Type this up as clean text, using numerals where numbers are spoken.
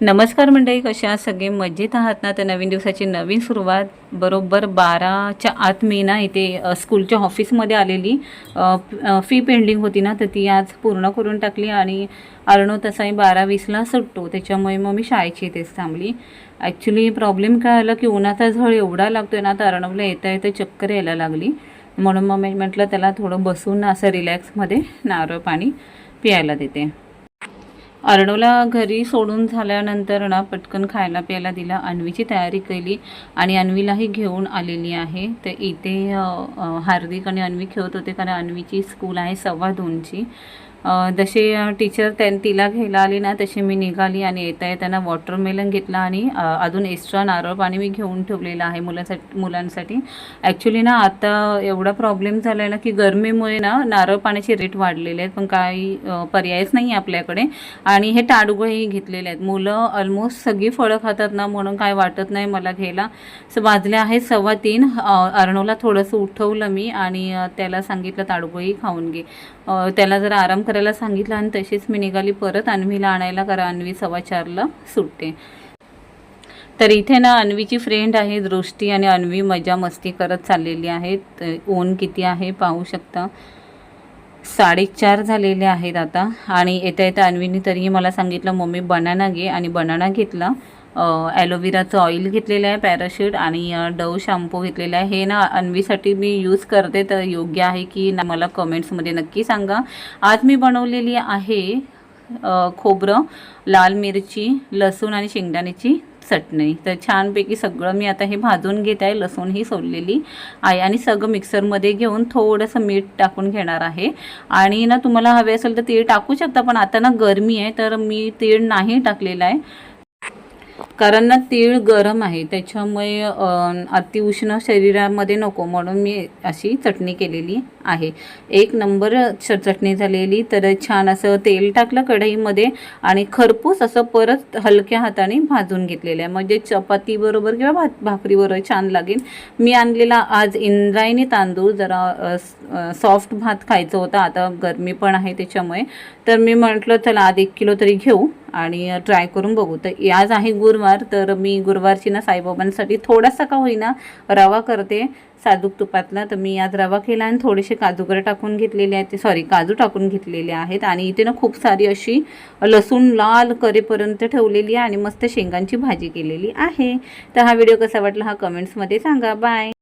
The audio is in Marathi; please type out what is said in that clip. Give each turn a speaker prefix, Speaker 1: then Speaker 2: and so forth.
Speaker 1: नमस्कार मंडळी, कशा आहात सगळे? मजेत आहात ना? तर नवीन दिवसाची नवीन सुरुवात बरोबर 12च्या आत मी ना इथे स्कूलच्या ऑफिसमध्ये आलेली. फी पेंडिंग होती ना, तर ती आज पूर्ण करून टाकली आणि अर्णव तसाही 12:20ला सुटतो, त्याच्यामुळे मग मी शाळेची इथेच थांबली. ॲक्च्युली प्रॉब्लेम काय आला की उन्हाचा झळ एवढा लागतोय ना, तर अर्णवला येता येता चक्कर यायला लागली. म्हणून मग मी म्हटलं त्याला थोडं बसून असं रिलॅक्समध्ये नारळ पाणी प्यायला देते. अर्णवला घरी सोडून झाल्यानंतर ना पटकन खायला प्यायला दिला, अन्वीची तयारी केली आणि अन्वीलाही घेऊन आलेली आहे. तर इथे हार्दिक आणि अन्वी खेळत होते, कारण अन्वीची स्कूल आहे 2:15ची. जसे टीचर तिला घ्यायला आली ना, तशी मी निघाली आणि येता येताना वॉटरमेलन घेतला आणि अजून एक्स्ट्रा नारळ पाणी मी घेऊन ठेवलेलं आहे मुलांसाठी. ॲक्च्युली ना आता एवढा प्रॉब्लेम झाला आहे ना की गरमीमुळे ना नारळ पाण्याचे रेट वाढलेले आहेत, पण काही पर्यायच नाही आहे आपल्याकडे. आणि हे टाडगोळेही घेतलेले आहेत. मुलं ऑलमोस्ट सगळी फळं खातात ना, म्हणून काय वाटत नाही मला घ्यायला. वाजले आहेत 3:15. अर्णवला थोडंसं उठवलं मी आणि त्याला सांगितलं ताडगोळी खाऊन घे. त्याला जरा आराम करायला सांगितलं आणि तशीच मी निघाली परत अन्वीला आणायला, कारण अन्वी 4:15ला सुटते. तर इथे ना अन्वीची फ्रेंड आहे दृष्टी, आणि अन्वी मजा मस्ती करत चाललेली आहेत. ऊन किती आहे पाहू शकता, 4:30 झालेले आहेत आता. आणि येता येता अन्वीने तरीही मला सांगितलं मम्मी बनाना घे, आणि बनाना घेतला. ॲलोवेराचं ऑइल घेतलेलं आहे, पॅराशूट, आणि डव शॅम्पू घेतलेला आहे. हे ना अन्वीसाठी मी यूज करते, तर योग्य आहे की ना मला कमेंट्समध्ये नक्की सांगा. आज मी बनवलेली आहे खोबरं, लाल मिरची, लसूण आणि शेंगदाण्याची चटणी. तर छानपैकी सगळं मी आता हे भाजून घेत आहे. लसूण ही सोललेली आहे आणि सगळं मिक्सरमध्ये घेऊन थोडंसं मीठ टाकून घेणार आहे. आणि ना तुम्हाला हवे असेल तर तीळ टाकू शकता, पण आता ना गरमी आहे तर मी तीळ नाही टाकलेला आहे, कारण ना तीळ गरम आहे, त्याच्यामुळे अतिउष्ण शरीरामध्ये नको, म्हणून मी अशी चटणी केलेली आहे. एक नंबर चटणी झालेली. तर छान असं तेल टाकलं कढईमध्ये आणि खरपूस असं परत हलक्या हाताने भाजून घेतलेलं आहे, म्हणजे चपातीबरोबर किंवा भाकरीबरोबर छान लागेल. मी आणलेला आज इंद्रायणी तांदूळ, जरा सॉफ्ट भात खायचं होतं, आता गरमी पण आहे त्याच्यामुळे. तर मी म्हटलं चला आज 1 किलो तरी घेऊ आणि ट्राय करून बघू. तर आज आहे गुरुवार, तर मी गुरुवारची ना साईबाबांसाठी थोडासा का होईना रवा करते साजूक तुपातला. तर मी आज रवा केला आणि थोडेसे काजूगर टाकून घेतलेले आहेत, काजू टाकून घेतलेले आहेत. आणि इथे ना खूप सारी अशी लसूण लाल करेपर्यंत ठेवलेली आहे आणि मस्त शेंगांची भाजी केलेली आहे. तर हा व्हिडिओ कसा वाटला हा कमेंट्समध्ये सांगा. बाय.